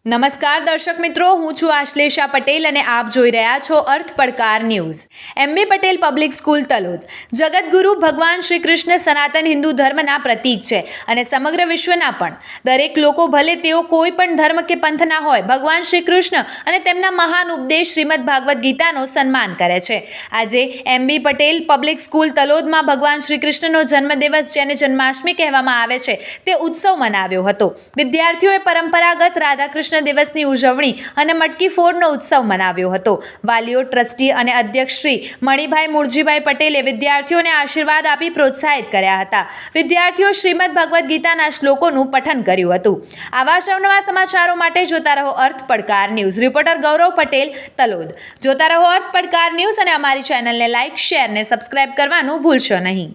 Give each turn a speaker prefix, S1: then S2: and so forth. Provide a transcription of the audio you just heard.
S1: નમસ્કાર દર્શક મિત્રો, હું છું આશ્લેષા પટેલ અને આપ જોઈ રહ્યા છો અર્થ પડકાર news. MB Patel public school Talod. જગતગુરુ ભગવાન શ્રી કૃષ્ણ સનાતન હિન્દુ ધર્મના પ્રતીક છે અને સમગ્ર વિશ્વના પણ. દરેક લોકો ભલે તેઓ કોઈ પણ ધર્મ કે પંથના હોય, ભગવાન શ્રી કૃષ્ણ અને તેમના મહાન ઉપદેશ શ્રીમદ ભાગવદ ગીતાનો સન્માન કરે છે. આજે એમબી પટેલ પબ્લિક સ્કૂલ તલોદમાં ભગવાન શ્રી કૃષ્ણનો જન્મદિવસ, જેને જન્માષ્ટમી કહેવામાં આવે છે, તે ઉત્સવ મનાવ્યો હતો. વિદ્યાર્થીઓએ પરંપરાગત રાધાકૃષ્ણ દિવસની ઉજવણી અને મટકી ફોડનો ઉત્સવ મનાવ્યો હતો. વાલીઓ, ટ્રસ્ટી અને અધ્યક્ષ શ્રી મણિભાઈ મુરજીભાઈ પટેલે વિદ્યાર્થીઓને આશીર્વાદ આપી પ્રોત્સાહિત કર્યા હતા. વિદ્યાર્થીઓ શ્રીમદ ભગવદ ગીતાના શ્લોકોનું પઠન કર્યું હતું. આવા જ નવા સમાચારો માટે જોતા રહો અર્થ પડકાર ન્યૂઝ. રિપોર્ટર ગૌરવ પટેલ, તલોદ. જોતા રહો અર્થ પડકાર ન્યૂઝ અને અમારી ચેનલને લાઇક, શેર અને સબસ્ક્રાઇબ કરવાનું ભૂલશો નહીં.